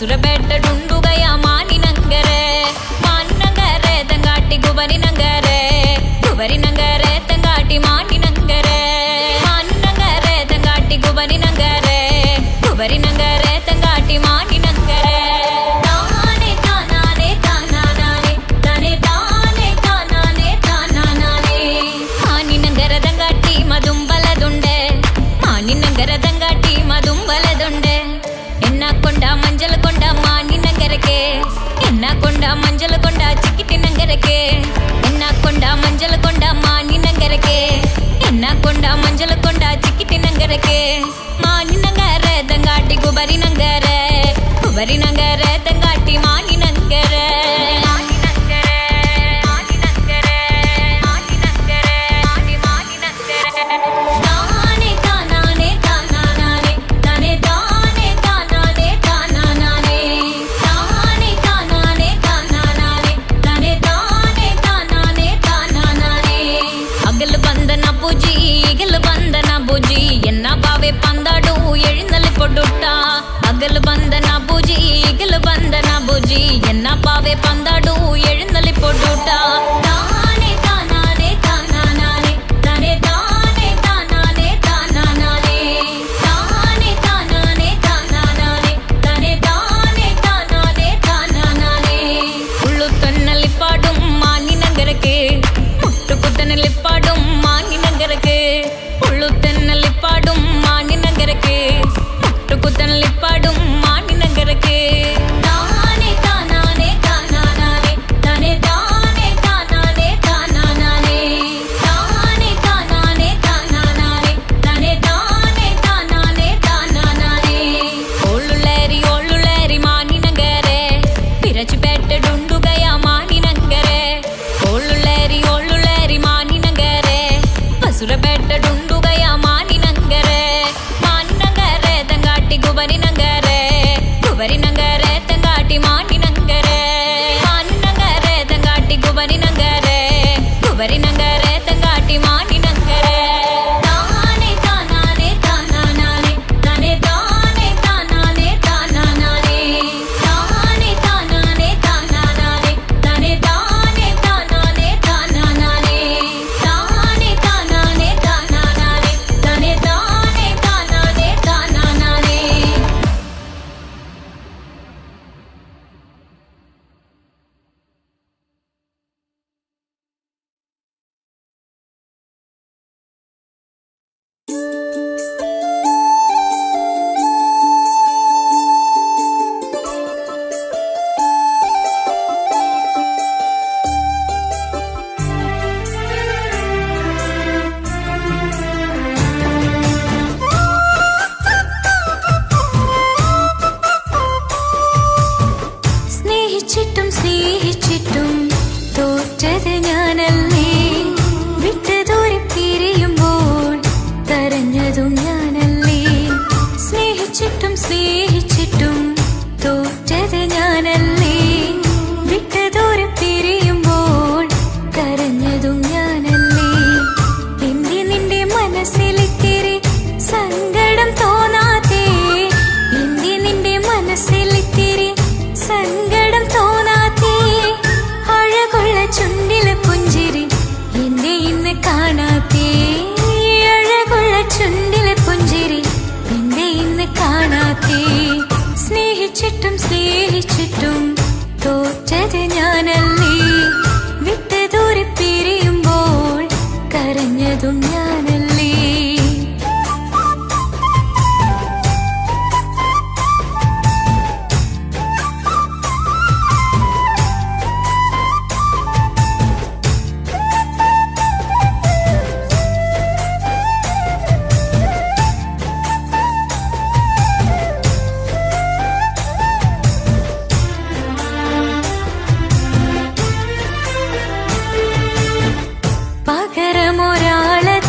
ಬಸುರಬೆಟ್ಟಡುಂಡುಗಯ ಮಾನಿನಂಗರೆ ಮಾನಿನಂಗರೆ ತಂಗಾಟಿ ಗುಬರಿನಂಗರೆ ಗುಬರಿನಂಗರೆ ತಂಗಾಟಿ ಮಾನಿನಂಗರೆ ಮಾನಿನಂಗರೆ ತಂಗಾಟಿ ಗುಬರಿನಂಗರೆ ಗುಬರಿನಂಗರೆ ತಂಗಾಟಿ ಮಾನಿನಂಗರೆ ತಾನೆ ತಾನಾನೆ ತಾನಾನಾನೆ ತಾನೆ ತಾನೆ ತಾನಾನೆ ತಾನಾನಾನೆ ಮಾನಿನಂಗರ ತಂಗಾಟಿ ಮದುಂಬಲದುಂಡೆ ಮಾನಿನಂಗರ ತಂಗಾಟಿ ಮದುಂಬಲದುಂಡೆ ఎన్నాకొండ మంజల కొండ మానినగరకే ఎన్నాకొండ మంజల కొండ చికిటినగరకే ఎన్నాకొండ మంజల కొండ మానినగరకే ఎన్నాకొండ మంజల కొండ చికిటినగరకే మానినగరే దంగాటి గుబరినగరే గుబరినగరే దంగాటి మానినగరే పందాడు ఎഴുന്നള്ളി పొడుట అగలు బందన బుజి ఇగలు బందన బుజి ఎన్న పావే పందాడు ఎഴുന്നള്ളി పొడుట తానే తానానే తానానానే తనే తానే తానానే తానానానే తానే తానానే తానానానే తనే తానే తానానే తానానానే ఉళ్ళు తన్నలిపాడుం మానినగరకే ముట్టుకు తన్నలిపాడుం మానినగరకే ఉళ్ళు తన్నలిపాడుం మానినగరకే ముట్టుకు తన్నలిపాడుం మానినగరకే తానే తానానే తానానానే తనే తానే తానానే తానానానే తానే తానానే తానానానే తనే తానే తానానే తానానానే ఓళ్ళులేరి మానినగరే విరచిపెట్టడుండుగయ మానినగరే ఓళ్ళులేరి మానినగరే బసురబెట్టడుండుగయ మానినగరే మానినగరే తంగాటి గుబరినగరే గుబరినగరే తంగాటి మానినగరే మానినగరే తంగాటి గుబరినగరే గుబరినగరే తంగాటి మానినగరే తానే తానానే తానానానే తనే తానే తానానే తానానానే తానే తానానే తానానానే తనే తానే తానానే తానానానే తానే తానానే తానానానే తనే తానే తానానే తానానానే സ്നേഹിച്ചിട്ടും തോറ്റത് ഞാനല്ലേ വിട്ടുദൂരെ പിരിയുമ്പോൾ കരഞ്ഞതും ഞാനല്ലേ സ്നേഹിച്ചിട്ടും തോറ്റത് ഞാനല്ലേ വിട്ടുദൂരെ പിരിയുമ്പോൾ കരഞ്ഞതും ഞാനല്ലേ എന്റെ നിന്റെ മനസ്സിലിത്തിരി സങ്കടം തോന്നാത്തേ എന്റെ നിന്റെ മനസ്സിലിത്തിരി സങ്കടം തോന്നാത്തേ അഴകുള്ള ചുണ്ടിലെ പുഞ്ചിരി എന്നെ ഇന്ന് കാണാത്തേ അഴകുള്ള ചുണ്ടിലെ പുഞ്ചിരി എന്നെ ഇന്ന് കാണാത്തേ സ്നേഹിച്ചിട്ടും തോറ്റത് ഞാനല്ലേ വിട്ടുദൂരെ പിരിയുമ്പോൾ കരഞ്ഞതും ഞാനല്ലേ പകരമൊരാളത്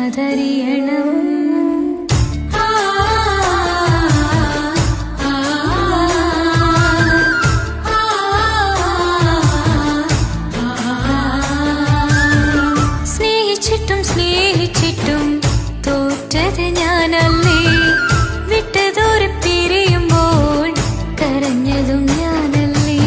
അതറിയണം. സ്നേഹിച്ചിട്ടും സ്നേഹിച്ചിട്ടും തോറ്റത് ഞാനല്ലേ, വിട്ട് ദൂരെ പിരിയുമ്പോൾ കരഞ്ഞതും ഞാനല്ലേ.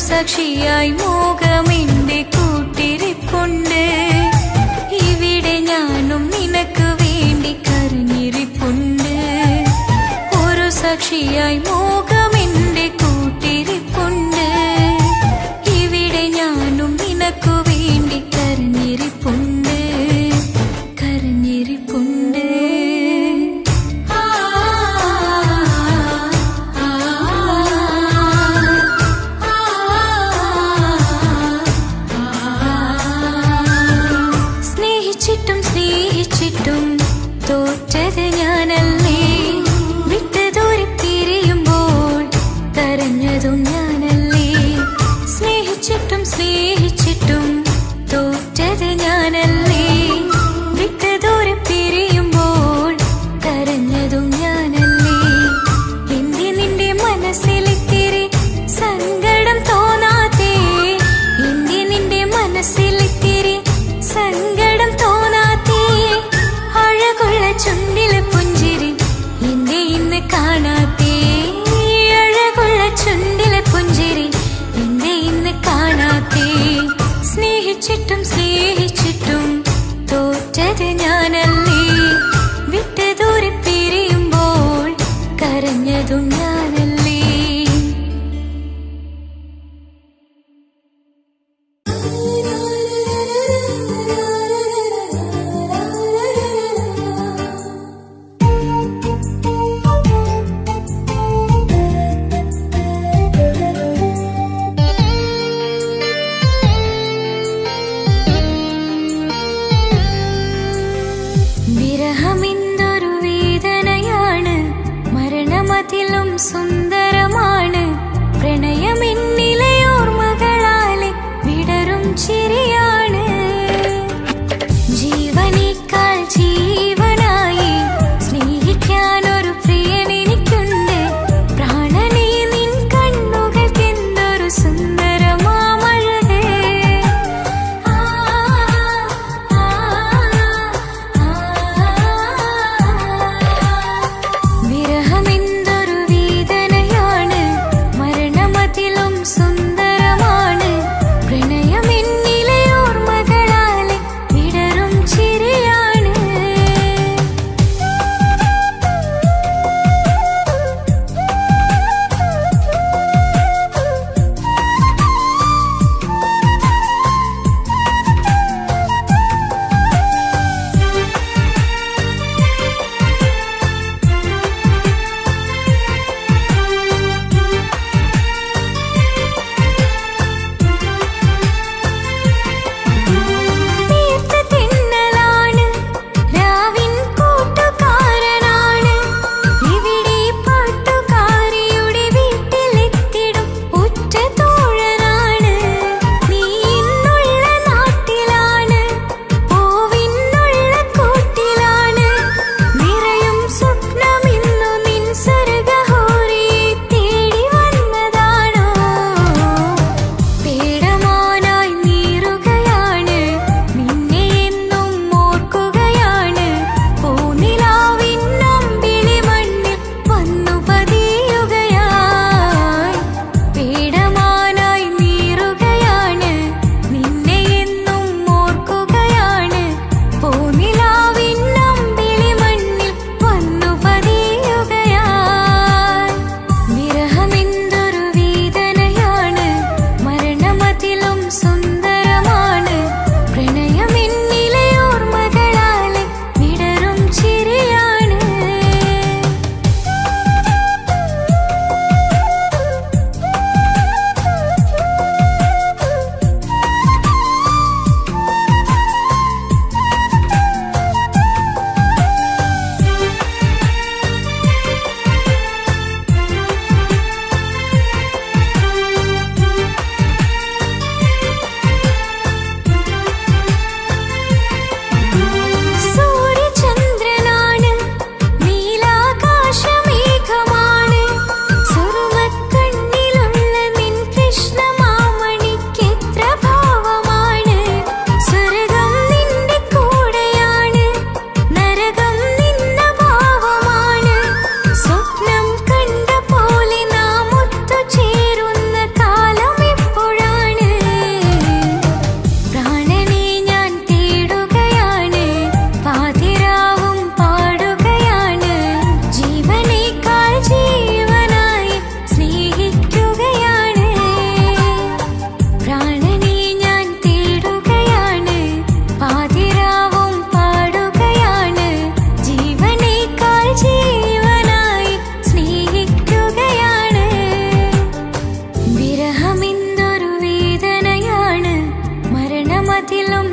സാക്ഷിയായി മോഹമെന്റെ കൂട്ടിരിപ്പുണ്ട്, ഇവിടെ ഞാനും നിനക്ക് വേണ്ടി കരഞ്ഞിരിപ്പുണ്ട്. ഒരു സാക്ഷിയായി മോഹമെന്റെ കൂട്ടിരിപ്പുണ്ട്, ഇവിടെ ഞാനും നിനക്ക് വേണ്ടി കരഞ്ഞിരിപ്പുണ്ട്, കരഞ്ഞിരിപ്പുണ്ട്. സ്നേഹിച്ചിട്ടും തോറ്റത് ഞാനല്ലേ, വിട്ട് ദൂരെ പിരിയുമ്പോൾ കരഞ്ഞതും ഞാനല്ലേ. സ്നേഹിച്ചിട്ടും തോറ്റത് ഞാനല്ലേ, വിട്ട് ദൂരെ പിരിയുമ്പോൾ കരഞ്ഞതും ഞാനല്ലേ. എന്റെ നിന്റെ മനസ്സിലിത്തിരി സങ്കടം തോന്നാത്തേ, എന്റെ നിന്റെ മനസ്സിലിത്തിരി സങ്കടം തോന്നാത്തേ. അഴകുള്ള ചുണ്ടിലെ പുഞ്ചിരി എന്റെ ഇന്ന് കാണാത്തേ, അഴകുള്ള ചുണ്ടിലെ പുഞ്ചിരി എന്റെ ഇന്ന് കാണാത്തേ. സ്നേഹിച്ചിട്ടും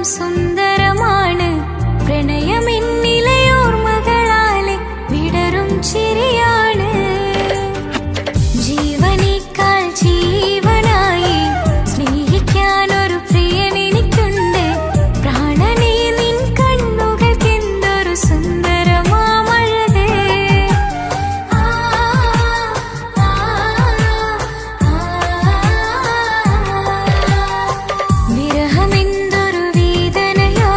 സുന്ദരമാണ് പ്രണയമെന്നിലെ ഓർമ്മകളാലെ വിടരും ചിരിയാണ് ജീവനേക്കാൾ ജീവനായി സ്നേഹിക്കാനൊരു പ്രിയനെനിക്കുണ്ട് പ്രാണനേ നിൻ കണ്ണുകൾക്കെന്തൊരു സുന്ദരമാമഴക് വിരഹമെന്തൊരു വേദനയോ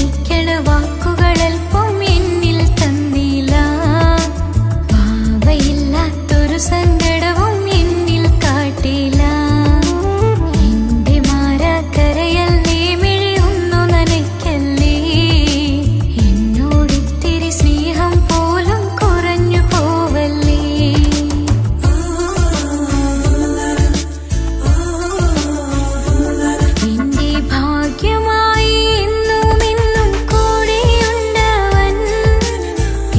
സ്നേഹിക്കണ വാക്കുകളൽപ്പം എന്നിൽ തന്നില്ല. വാവയില്ലാത്തൊരു സങ്കടവും എന്നിൽ കാട്ടില്ല. എന്റെ മാറാക്കരയല്ലേ, മിഴിയൊന്നു നനയ്ക്കല്ലേ. എന്നോടിത്തിരി സ്നേഹം പോലും കുറഞ്ഞു പോവല്ലേ. എന്റെ ഭാഗ്യമായി എന്നും എന്നും കൂടെയുണ്ടവൻ.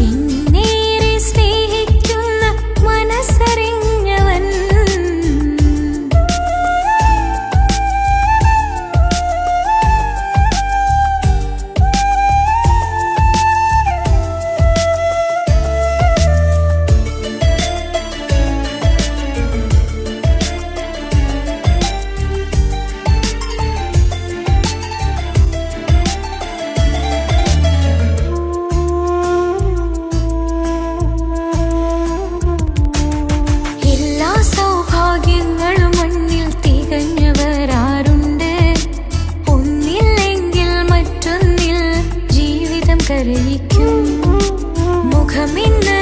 എന്നേറെ സ്നേഹിക്കുന്ന മനസ്സറിഞ്ഞവൻ. എല്ലാ സൗഭാഗ്യങ്ങളും മണ്ണിൽ തികഞ്ഞവരാരുണ്ട്? ഒന്നില്ലെങ്കിൽ മറ്റൊന്നിൽ ജീവിതം കരയിക്കും. മുഖമിന്ന്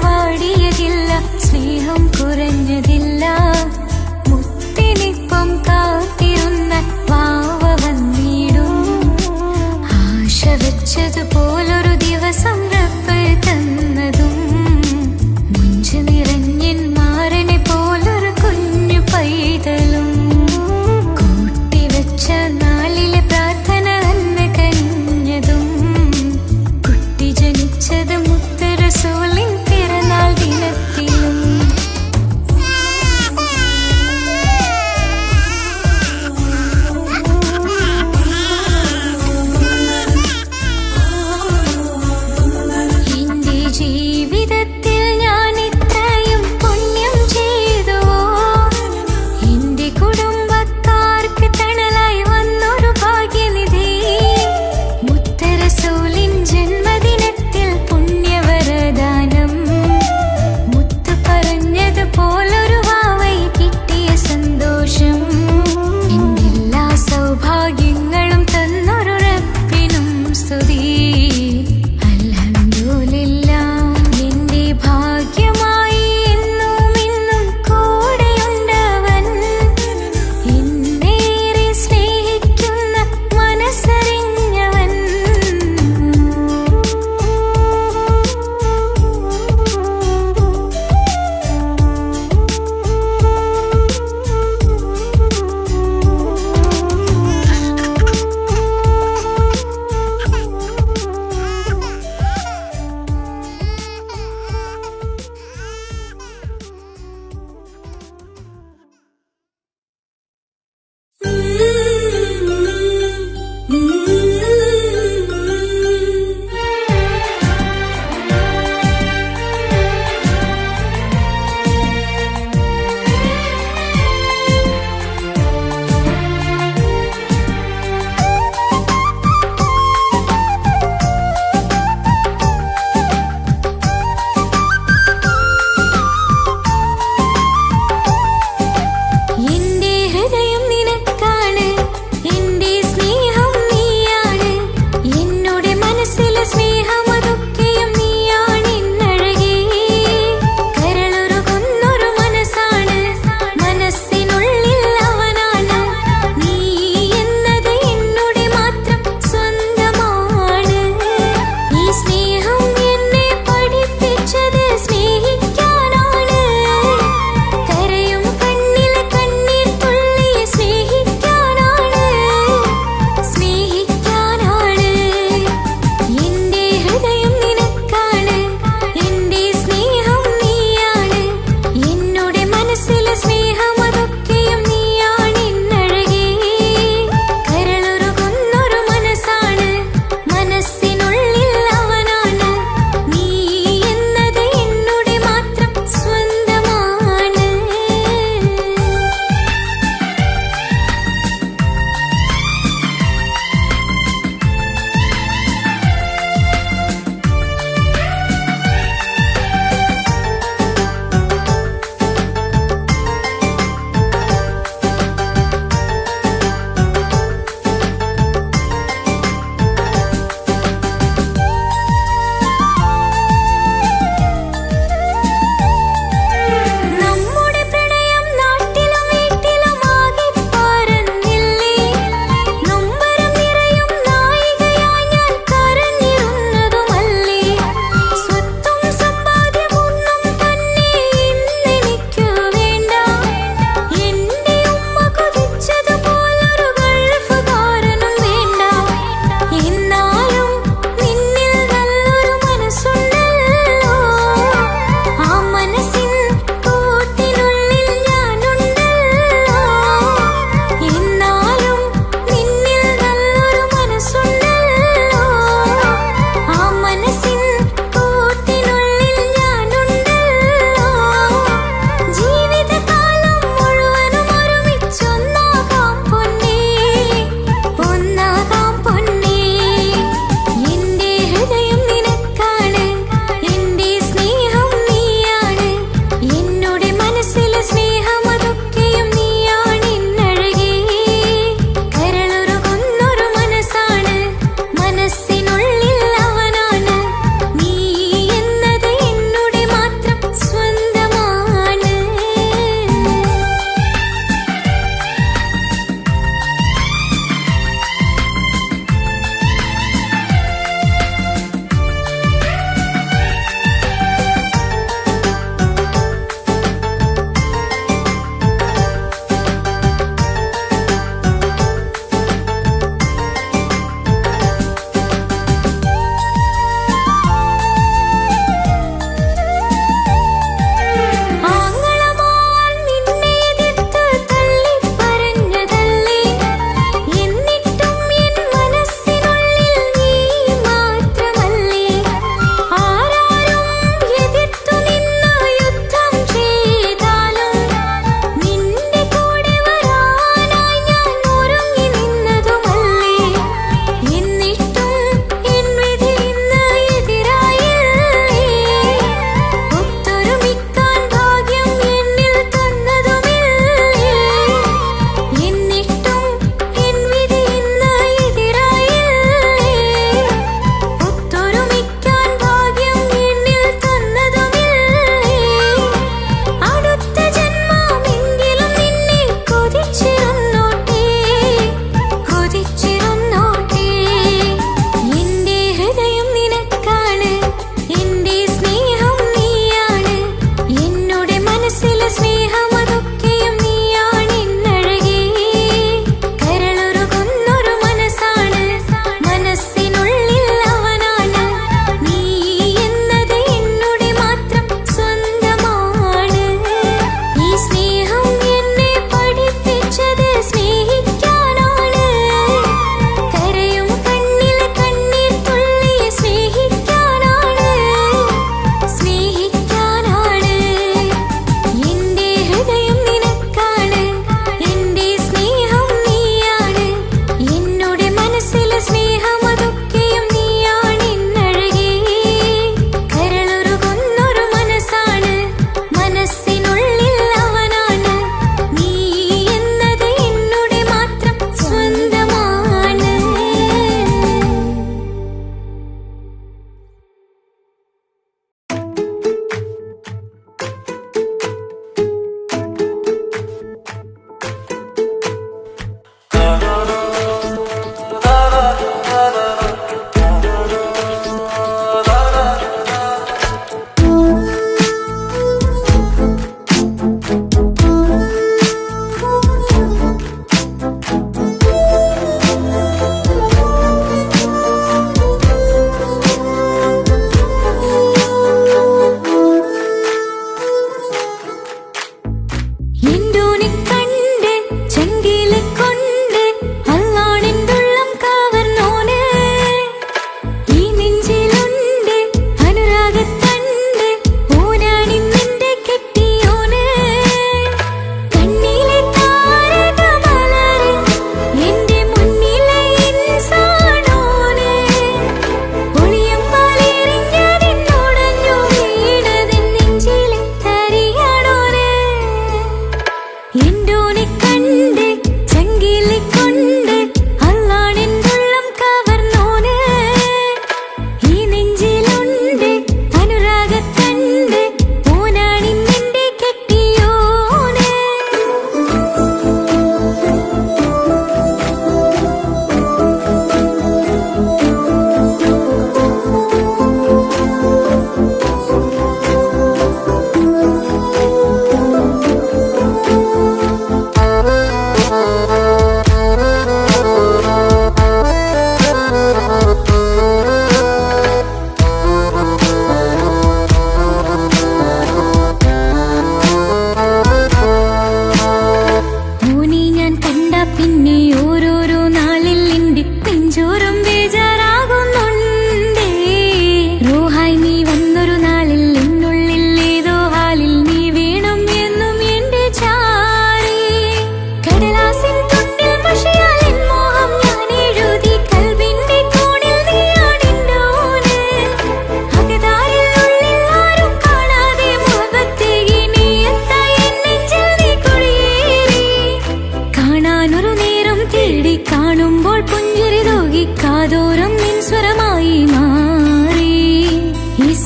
വാടിയതില്ല, സ്നേഹം കുറഞ്ഞതില്ല. മുത്തിനിപ്പം കാത്തിരുന്ന വാവ വന്നിടും. ആശ വെച്ചതുപോലൊരു ദിവസം റബ്ബ് തന്നതും. മുഞ്ചു നിറഞ്ഞൻ മാറനെ പോലൊരു കുഞ്ഞു പൈതലും. കൂട്ടിവെച്ച നാളിലെ പ്രാർത്ഥന അന്ന് കനിഞ്ഞതും. കുട്ടി ജനിച്ചത് മുത്ത് റസൂൽ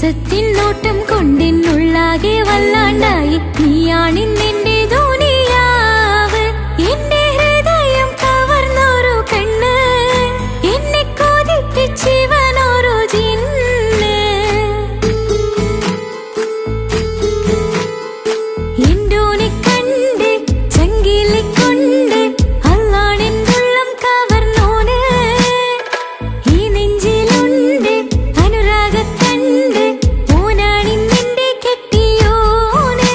നേസത്തിൻ നോട്ടം കൊണ്ടെന്നുള്ളാകെ വല്ലാണ്ടായി. നീയാണിന്നെന്റെ ദുനിയാവ്, എന്റെ ഹൃദയം കവർന്നോരു കണ്ണ്, എന്നെ കൊതിപ്പിച്ചിവനോരു ജിന്ന്. എന്തോനെ കണ്ട് ചങ്കിലിക്കൊണ്ട് അല്ലാണെന്തുള്ളം കവർന്നോന്. ഈ നെഞ്ചിലുണ്ട് അനുരാഗത്തണ്ട്, ഓനാണിന്നെന്റെ കെട്ടിയോന്.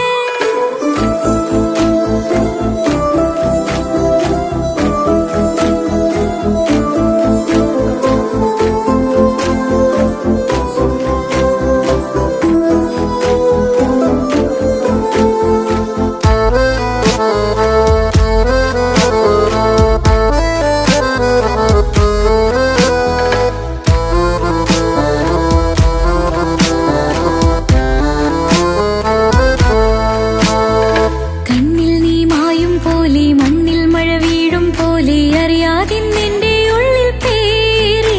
കണ്ണിൽ നീ മായും പോലെ, മണ്ണിൽ മഴ വീഴും പോലെ, അറിയാതിന്നെന്റെ ഉള്ളിൽ പേറി.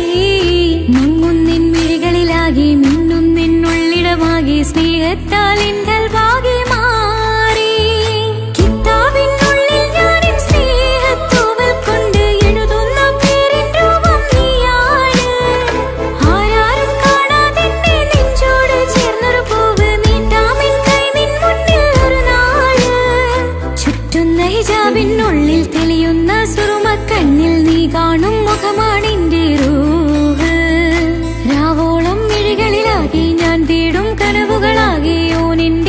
മങ്ങുന്നിൻ മിഴികളിലാകെ, മിന്നുന്നിന്നുള്ളിടമാകെ, സ്നേഹത്താൽ എന്തൽ ഭാഗ്യ മാറി. കിതാബിനുള്ളിൽ ഞാനിൻ സ്നേഹത്തൂവൽ കൊണ്ട് എഴുതുന്ന പേരിൻ രൂപം നീയാണ്. ആരാരും കാണാതെന്റെ നെഞ്ചോട് ചേർന്നൊരു പൂവ് നീട്ടാമെൻ കൈ നിൻ മുന്നിൽ ഒരു നാള്. ചുറ്റുന്ന ഹിജാബിനുള്ളിൽ തെളിയുന്ന സുറുമ കണ്ണിൽ നീ കാണും മുഖമാണെന്റെ റൂഹ്. രാവോളം മിഴികളിലാകെ ഞാൻ തേടും കനവുകളാകെ ഓനെന്റെ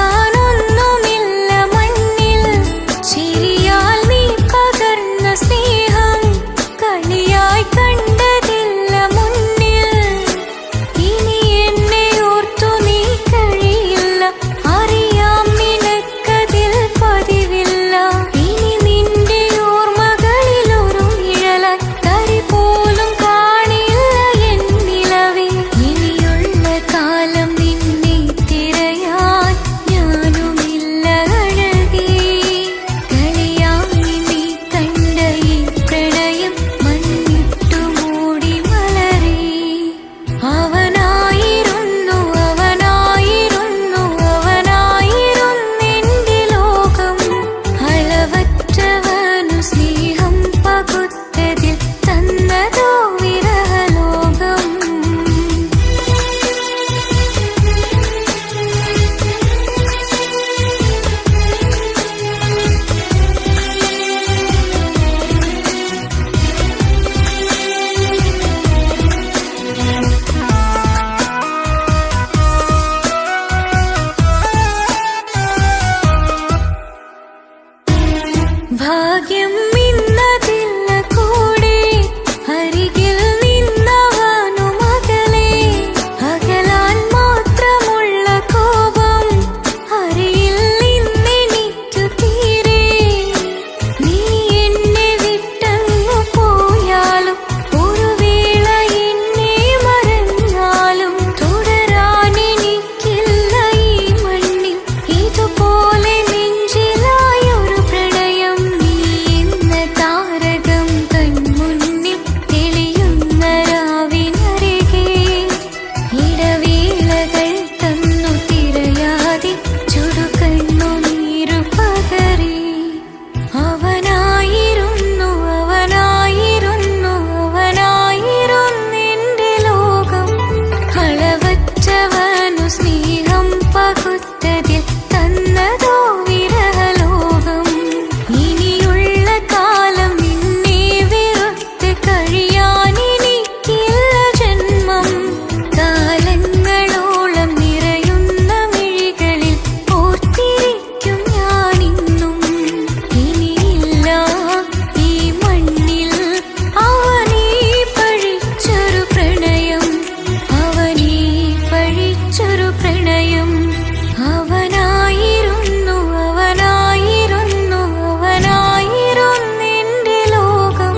പറയാനൊന്നുമില്ല മണ്ണിൽ ചിരിയാൽ നീ പകർന്ന സ്നേഹം കളിയായി കണ്ടതില്ല മുന്നിൽ ഇനി എന്നെ ഓർത്തു നീ കഴിയില്ല അറിയാം നിനക്കതിൽ പതിവില്ല ഇനി നിന്റെ ഓർമ്മകളിൽ ഒരു നിഴലായി തരി പോലും കാണില്ല എൻ നിലവേ ഇനിയുള്ള കാലം നിന്നെ തിരയാൻ ഞാനുമില്ല അഴകേ കളിയായി നീ കണ്ട ഈ പ്രണയം മണ്ണിട്ടു മൂടി മലരേ അവനായിരുന്നു അവനായിരുന്നെന്റെ ലോകം അളവറ്റവനു സ്നേഹം പകുത്തതിൽ തന്നതോ വിരഹലോകം ഭാഗ്യം ഇന്നതില്ല കൂടെ അരികിൽ നിന്നവനു മകളെ അകലാൻ മാത്രമുള്ള കോപം അറിയിൽ നിന്നെനിക്കു തീരെ നീ എന്നെ വിട്ടങ്ങു പോയാലും ഒരു വേള എന്നെ മറന്നാലും തുടരാൻ എനിക്കില്ല ഈ മണ്ണിൽ ഇതുപോലെ നെഞ്ചിലായൊരു പ്രണയം നീ എന്ന താരകം കൺമുന്നിൽ തെളിയുന്ന രാവിനരികെ ഇടവേളകൾ തന്നു തിരയാതെ ചുടുകണ്ണുനീരു പകരി അവനായിരുന്നെന്റെ ലോകം അളവറ്റവനു സ്നേഹം പകുത്തതിൽ തന്നതോ വിരഹലോകം ഇനിയുള്ള കാലം നിന്നെ വെറുത്ത് കഴിയാൻ എനിക്കില്ല ജന്മം കാലങ്ങളോളം നിറയുന്ന മിഴികളിൽ ഓർത്തിരിക്കും ഞാനിന്നും ഇനിയില്ല ഈ മണ്ണിൽ അവനീ പഴിച്ചൊരു പ്രണയം അവനായിരുന്നെന്റെ ലോകം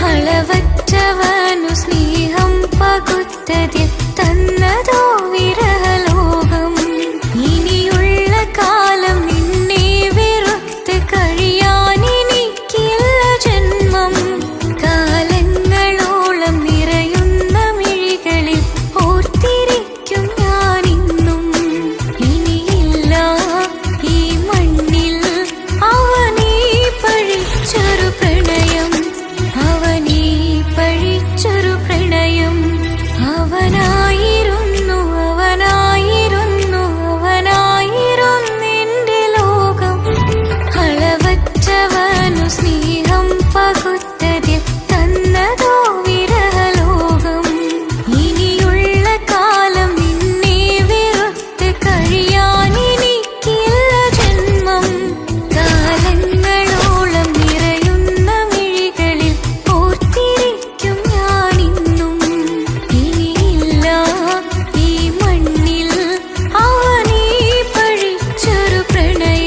അളവറ്റവനു സ്നേഹം പകുത്തതിൽ തന്നതോ വിരഹലോകം ഇനിയുള്ള കാലം നിന്നെ വെറുത്ത് കഴിയാൻ എനിക്കില്ല ജന്മം കാലങ്ങളോളം നിറയുന്ന മിഴികളിൽ ഓർത്തിരിക്കും ഞാനിന്നും ഇനിയില്ല ഈ മണ്ണിൽ അവനീ പഴിച്ചൊരു പ്രണയം അവനായിരുന്നെന്റെ ലോകം അളവറ്റവനു സ്നേഹം പകുത്തതിൽ തന്നതോ വിരഹലോകം ഇനിയുള്ള കാലം നിന്നെ വെറുത്ത് കഴിയാൻ എനിക്കില്ല ജന്മം കാലങ്ങളോളം നിറയുന്ന മിഴികളിൽ ഓർത്തിരിക്കും ഞാനിന്നും ഇനിയില്ല ഈ മണ്ണിൽ അവനീ പഴിച്ചൊരു പ്രണയം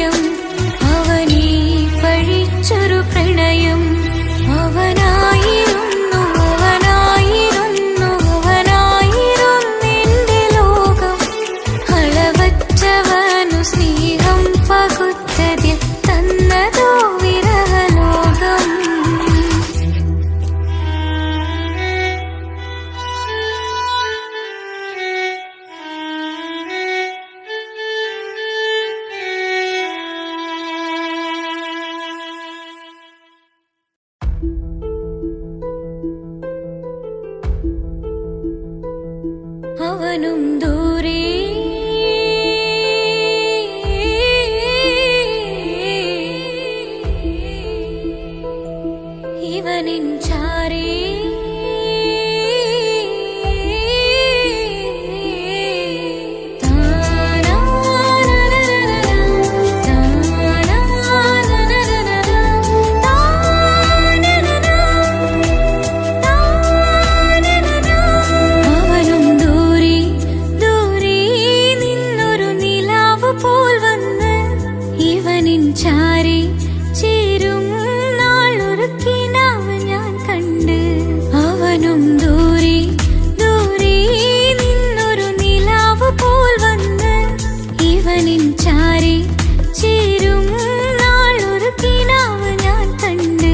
അവനായിരുന്നെന്റെ ലോകം അളവറ്റവനു സ്നേഹം പകുത്തതിൽ തന്നതോ വിരഹലോകം അവനും ദൂരെ ചാരി ചേരും നാളൊരുക്കിനാവ് ഞാൻ കണ്ട്. അവനും ദൂരെ ദൂരെ നിന്നൊരു നിലാവ് പോൽ വന്ന് ഇവനിൻ ചാരി ചേരും നാളൊരുക്കിനാവ് ഞാൻ കണ്ട്.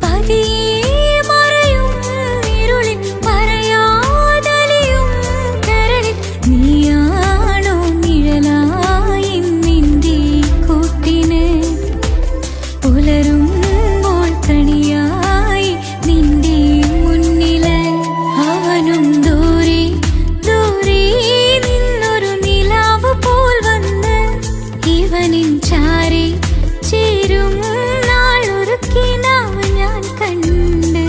പതിയെ മറയും ഇരുളിൽ പറയാതലിയും കരളിൽ നീയാണോ നിഴലായി നിന്റെ കൂട്ടിന്. പുലരുമ്പോൾ കണിയായി നിന്റെ മുന്നില്. അവനും ദൂരെ ദൂരെ നിന്നൊരു നിലാവ് പോൽ വന്ന് ഇവനിൻ ചാരി ചേരും നാളൊരുക്കിനാവ് ഞാൻ കണ്ട്.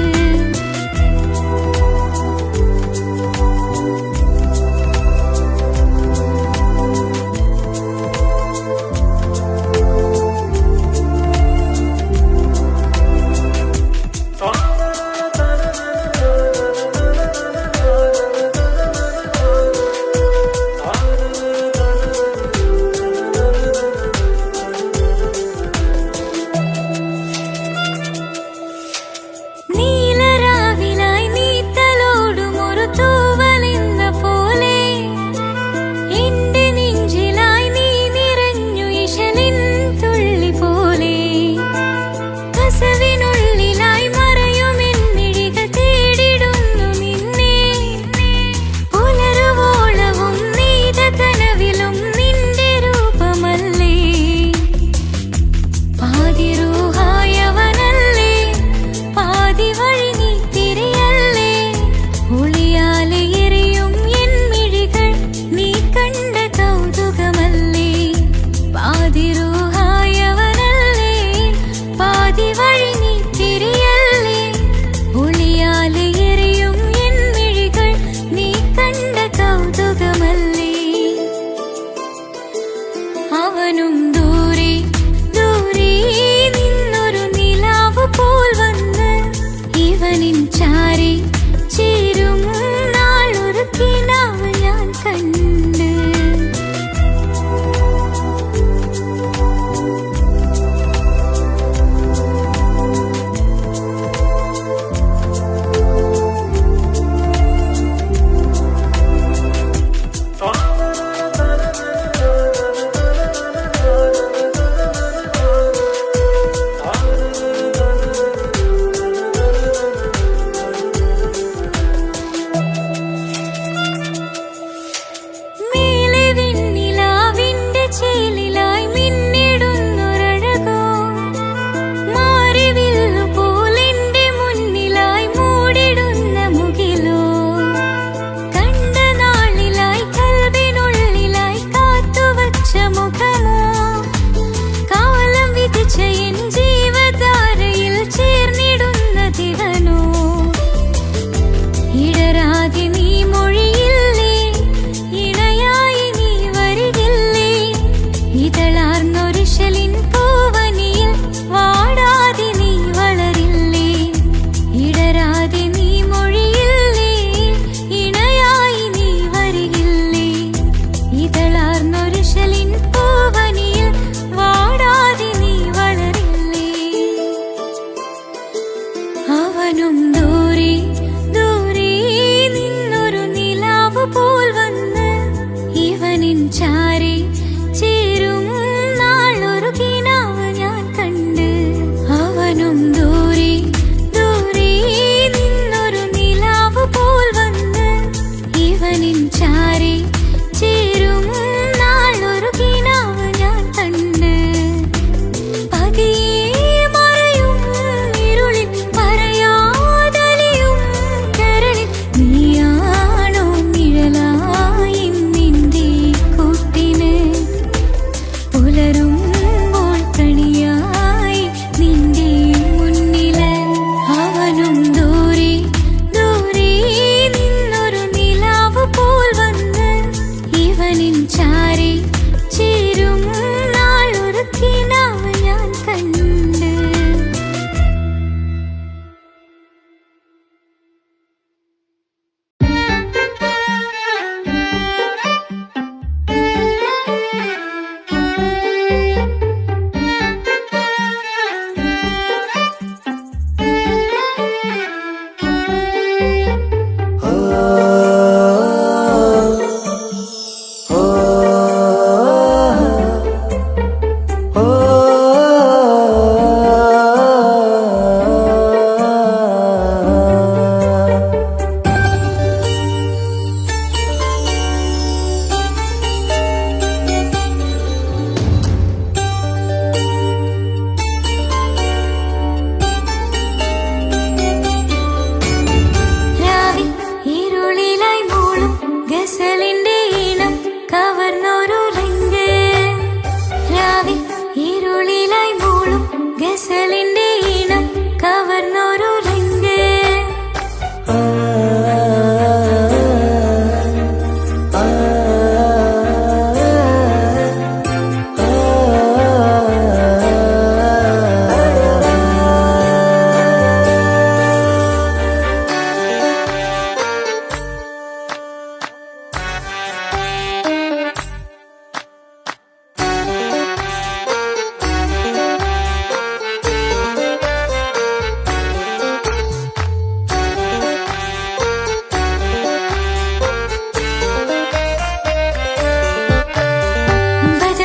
നീലരാവിലായി നീ തലോടും ഒരു തൂവലെന്ന പോലെ എന്റെ നെഞ്ചിലായി നീ നിറഞ്ഞു ഇശലിൻ തുള്ളി പോലെ. കസവിനുള്ളിലായി മറയുമെൻ മിഴികൾ തേടിടുന്നു നിന്നെ. പുലരുവോളവും നെയ്ത കനവിലും നിന്റെ രൂപമല്ലേ. പാതിരൂഹായവനല്ലേ പാതി വഴി നീ തിരിയല്ലേ. ഒളിയാലെ എറിയും എൻ മിഴികൾ നീ കണ്ട കൗതുകമല്ലേ. പാതിരൂഹായവനല്ലേ പാതി വഴി നീ തിരിയല്ലേ. ഒളിയാലെ എറിയും എൻ മിഴികൾ നീ കണ്ട കൗതുകമല്ലേ. അവനും ദൂരെ ദൂരെ നിന്നൊരു നിലാവ് പോൽ വന്ന് ഇവനിൻ ചാരി ചേരും നാളൊരുക്കിനാവ് ഞാൻ കണ്ട്.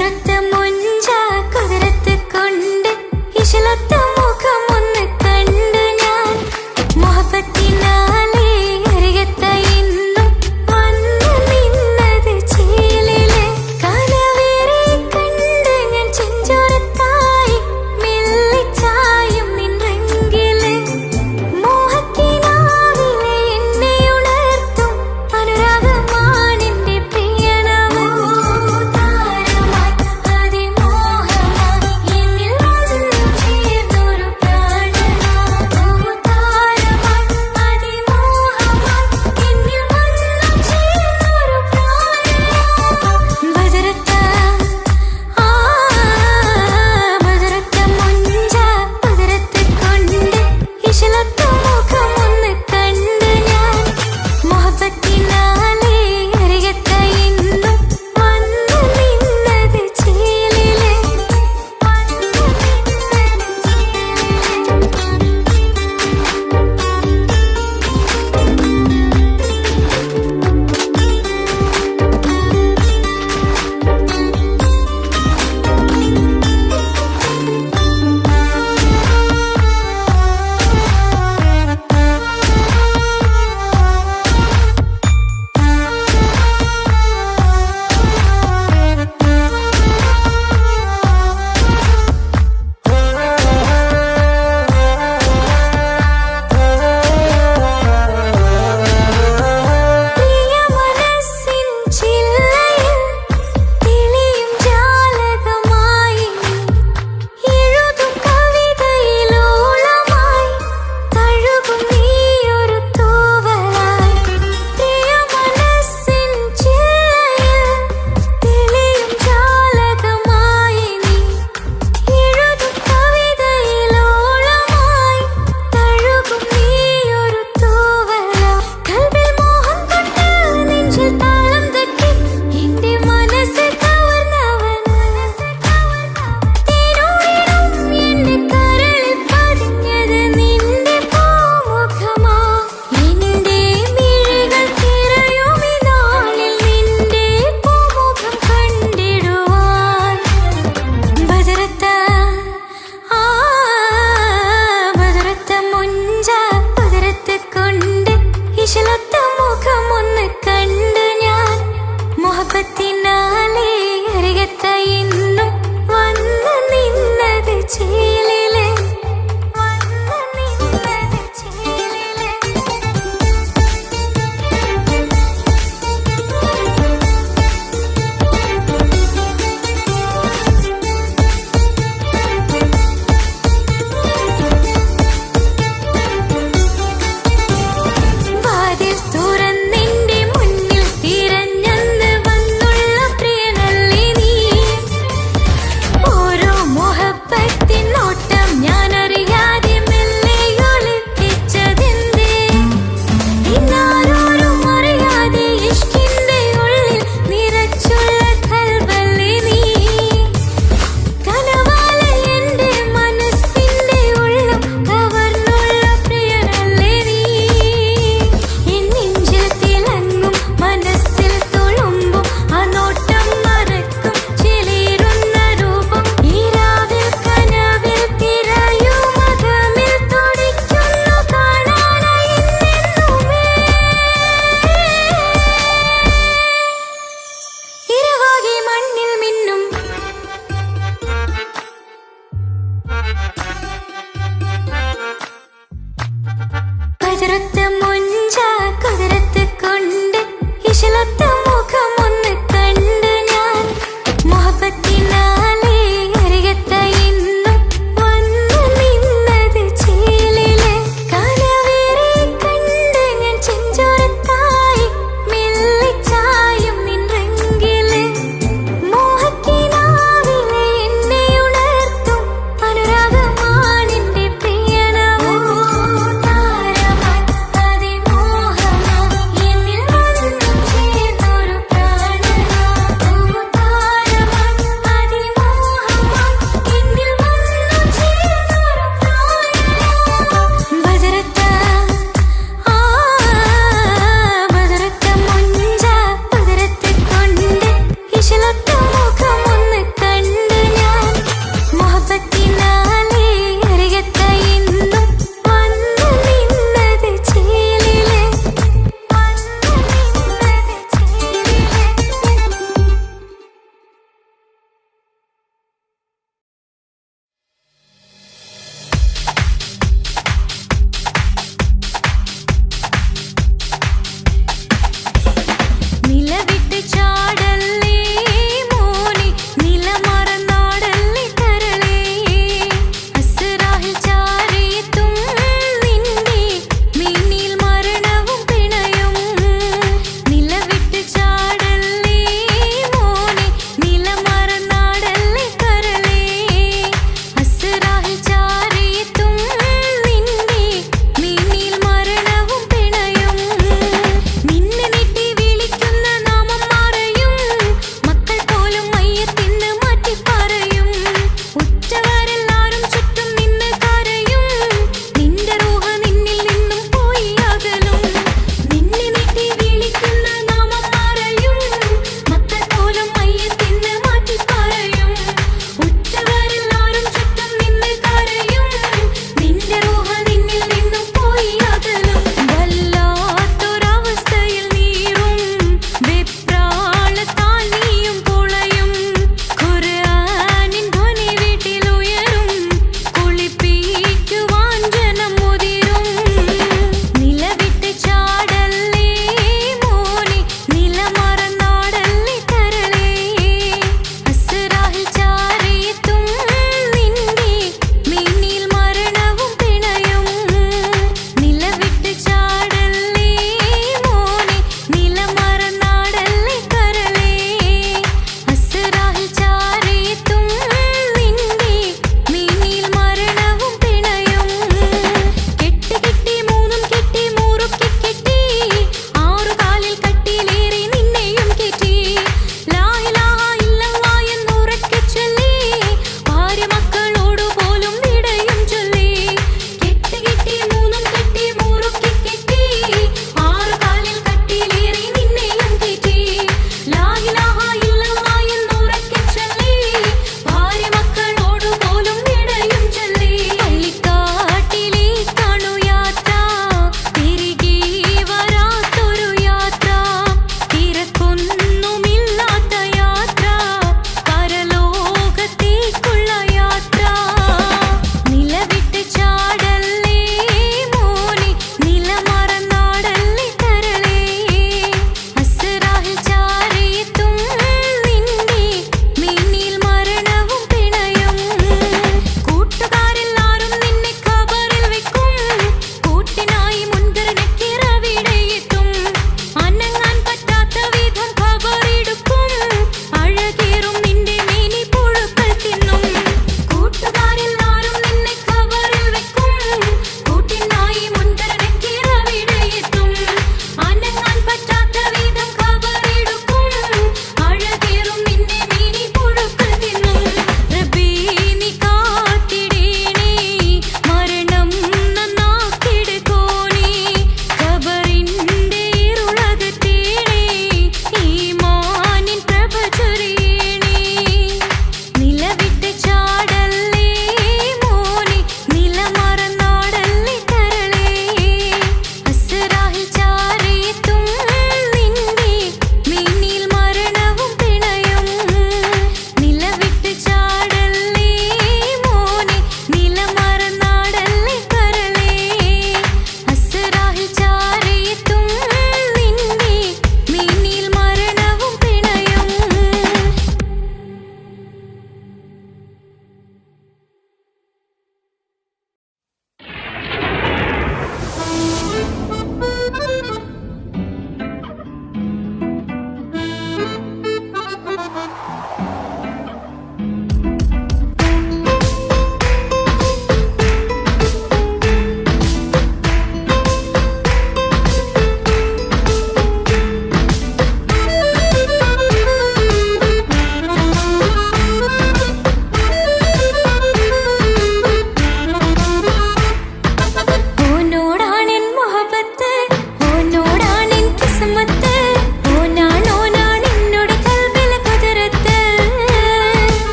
മുഞ്ചുറത്ത മുഞ്ച കുതിരത്ത് കൊണ്ട് ഇശലത്ത മുഖം ഒന്ന് കണ്ടു ഞാൻ മുഹബത്തിനാലേ അരികത്ത ഇന്നും വന്നു നിന്നത് ചേലില് കനവേറെ കണ്ട് ഞാൻ ചെഞ്ചോരത്തായി മെല്ലിച്ചായും നിൻറെങ്കില് മോഹത്തിനാവിലെ എന്നെ ഉണർത്തും അനുരാഗമാണെന്റെ പ്രിയനവൻ താരമായി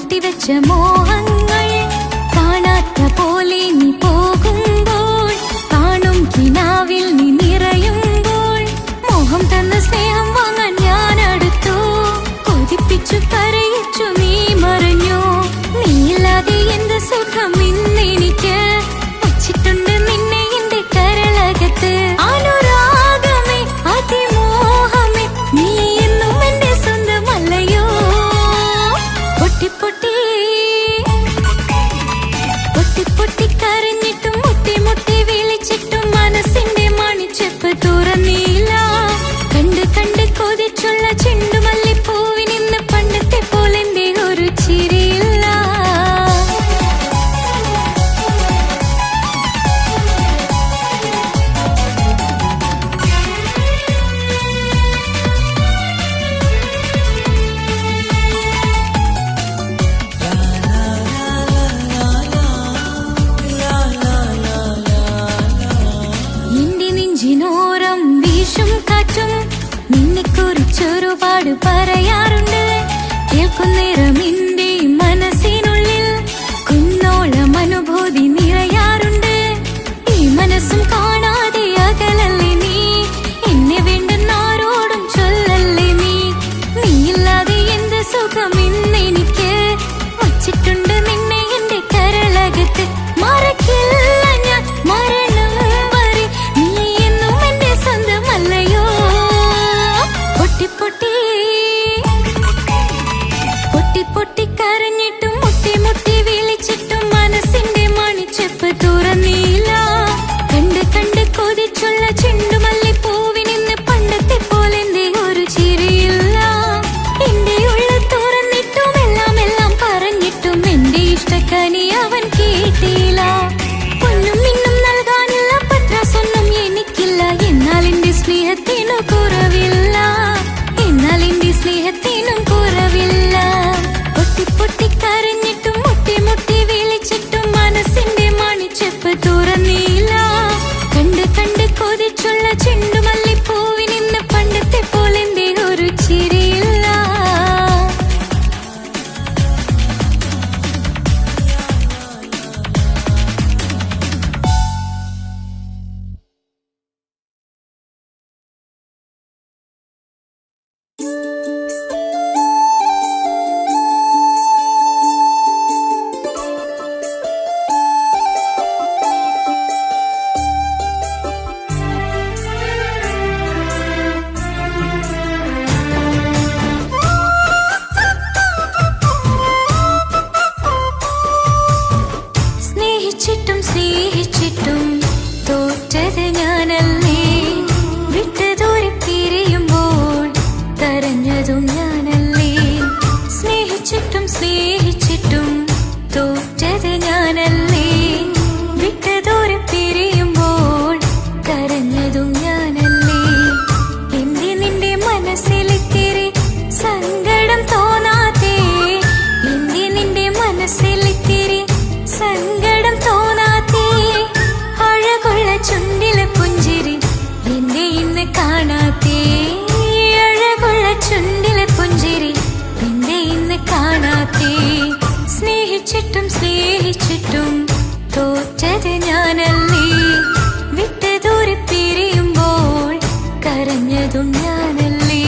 കൂട്ടിവെച്ച മോഹങ്ങൾ കാണാത്ത പോലെ നീ പോകുമ്പോൾ, കാണും കിനാവിൽ നീ നിറയുമ്പോൾ, മോഹം തന്ന സ്നേഹം വാങ്ങാൻ ഞാൻ അടുത്തു. കൊതിപ്പിച്ചു കരയിച്ചു നീ മറഞ്ഞു. നീയില്ലാതെ എന്ത് സുഖം ഇന്നെനിക്ക്, വച്ചിട്ടുണ്ട് നിന്നെ എന്റെ കരളകത്ത്. അനുരാഗമേ അതിമോഹമേ നീ എന്നും എന്റെ സ്വന്തമല്ലയോ. പൊട്ടി പൊട്ടി പൊട്ടി പൊട്ടി കരഞ്ഞിട്ടും മുട്ടി മുട്ടി വിളിച്ചിട്ടും മനസ്സിന്റെ മണിച്ചെപ്പ് തുറന്നില്ല. കണ്ട് കണ്ട് കൊതിച്ചുള്ള ചെണ്ടുമല്ലിപ്പൂവിനിന്ന് പണ്ടത്തെ പോലെന്റെ ഒരു ചിരിയില്ല. എന്റെ നെഞ്ചിനോരം വീശും കാറ്റും നിന്നെക്കുറിച്ചൊരുപാട് പറയാറുണ്ട്. കേൾക്കുന്നേരം എന്റെ മനസ്സിനുള്ളിൽ കുന്നോളം അനുഭൂതി നിറയാറുണ്ട്. ഈ മനസ്സും കാണാതെ അകലല്ലേ നീ, എന്നെ വേണ്ടെന്നാരോടും ചൊല്ലല്ലേ നീ. നീയില്ലാതെ എന്ത് സുഖം ഇന്നെനിക്ക്, വച്ചിട്ടുണ്ട് നിന്നെ എന്റെ കരളകത്ത്. മറക്കില്ല ഞാൻ മരണം വരെ നീ എന്നും എന്റെ സ്വന്തമല്ലയോ. പൊട്ടി പൊട്ടി പൊട്ടി പൊട്ടി കരഞ്ഞിട്ടും മുട്ടി മുട്ടി വിളിച്ചിട്ടും മനസ്സിന്റെ മണിച്ചെപ്പ് തുറന്നില്ല. കണ്ട് കണ്ട് കൊതിച്ചുള്ള ചെണ്ടുമല്ലിപ്പൂവിനിന്ന് പണ്ടത്തെ പോലെന്റെ ഒരു ചിരിയില്ല. എന്റെ ഉള്ളിൽ തുറന്നിട്ടും എല്ലാം എല്ലാം പറഞ്ഞിട്ടും എന്റെ ഇഷ്ടക്കനി അവൻ കേട്ടില്ല. പൊന്നും മിന്നും നൽകാനില്ല, പത്രാസൊന്നും എനിക്കില്ല. എന്നാൽ എന്റെ സ്നേഹത്തിനു കുറവില്ല, എന്നാൽ എന്റെ സ്നേഹത്തിനും കുറവില്ല. പൊട്ടി പൊട്ടി കരഞ്ഞിട്ടും മുട്ടി മുട്ടി വിളിച്ചിട്ടും മനസ്സിന്റെ മണിച്ചെപ്പ് തുറന്നില്ല. കണ്ട് കണ്ട് കൊതിച്ചുള്ള ചെണ്ടുമല്ലിപ്പൂവിനിന്ന് പണ്ടത്തെ പോലെന്റെ ഒരു ചിരിയില്ല. സ്നേഹിച്ചിട്ടും സ്നേഹിച്ചിട്ടും തോറ്റത് ഞാനല്ലേ. വിട്ടുദൂരെ പിരിയുമ്പോൾ കരഞ്ഞതും ഞാനല്ലേ. സ്നേഹിച്ചിട്ടും സ്നേഹിച്ചിട്ടും തോറ്റത് ഞാനല്ലേ. വിട്ടുദൂരെ പിരിയുമ്പോൾ കരഞ്ഞതും ഞാനല്ലേ. എന്റെ നിന്റെ മനസ്സിലിത്തിരി സങ്കടം തോന്നാത്തേ, എന്റെ നിന്റെ മനസ്സിലിത്തിരി സങ്കടം തോന്നാത്തേ. അഴകുള്ള ചുണ്ടിലെ പുഞ്ചിരി എന്റെ ഇന്ന് കാണാത്തേ, അഴകുള്ള ചുണ്ടിലെ പുഞ്ചിരി എന്റെ ഇന്ന് കാണാത്തേ. സ്നേഹിച്ചിട്ടും സ്നേഹിച്ചിട്ടും തോറ്റത് ഞാനല്ലേ. വിട്ടുദൂരെ പിരിയുമ്പോൾ കരഞ്ഞതും ഞാനല്ലേ.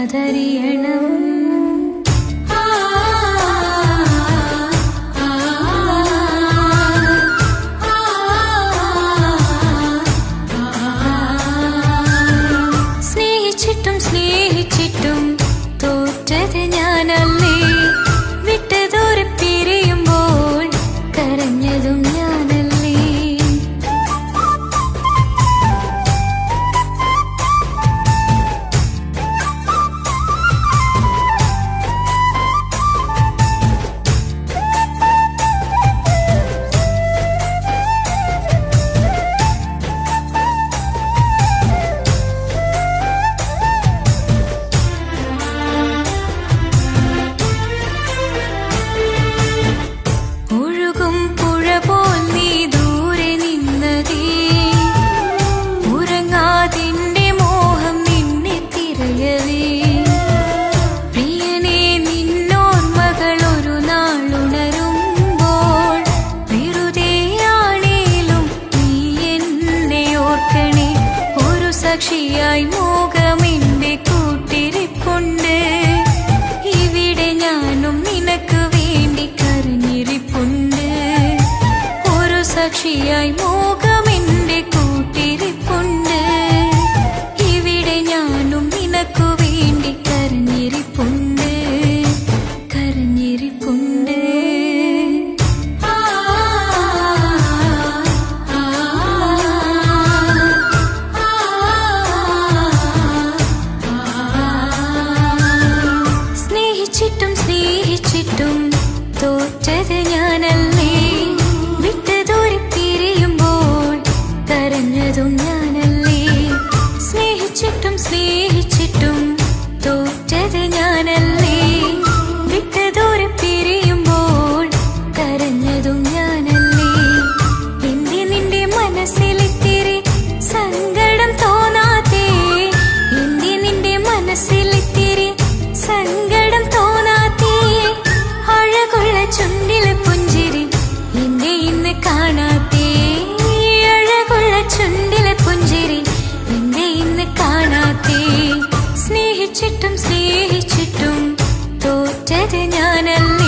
അതറിയണം. സ്നേഹിച്ചിട്ടും സ്നേഹിച്ചിട്ടും തോറ്റത് ഞാനല്ലേ, വിട്ട് ദൂരെ പിരിയുമ്പോൾ കരഞ്ഞതും ഞാനല്ലേ. സാക്ഷിയായി മോഹമെന്റെ കൂട്ടിരിപ്പുണ്ട്, ഇവിടെ ഞാനും നിനക്ക് വേണ്ടി കരഞ്ഞിരിപ്പുണ്ട്. ഒരു സാക്ഷിയായി മോഹമെന്റെ കൂട്ടിരിപ്പുണ്ട്, ഇവിടെ ഞാനും നിനക്ക് വേണ്ടി കരഞ്ഞിരിപ്പുണ്ട്, കരഞ്ഞിരിപ്പുണ്ട്. സ്നേഹിച്ചിട്ടും തോറ്റത് ഞാനല്ലേ, വിട്ട് ദൂരെ പിരിയുമ്പോൾ കരഞ്ഞതും ഞാനല്ലേ. സ്നേഹിച്ചിട്ടും സ്നേഹിച്ചിട്ടും തോറ്റത് ഞാനല്ലേ, വിട്ട് ദൂരെ പിരിയുമ്പോൾ കരഞ്ഞതും ഞാനല്ലേ. എന്റെ നിന്റെ മനസ്സിലിത്തിരി സങ്കടം തോന്നാത്തേ, എന്റെ നിന്റെ മനസ്സിലിത്തിരി സങ്കടം തോന്നാത്തേ. അഴകുള്ള ചുണ്ടിലെ പുഞ്ചിരി എന്നെ ഇന്ന് കാണാത്തേ, അഴകുള്ള ചുണ്ടിലെ പുഞ്ചിരി എന്നെ ഇന്ന് കാണാത്തേ. സ്നേഹിച്ചിട്ടും സ്നേഹിച്ചിട്ടും തോറ്റത് ഞാനല്ലേ.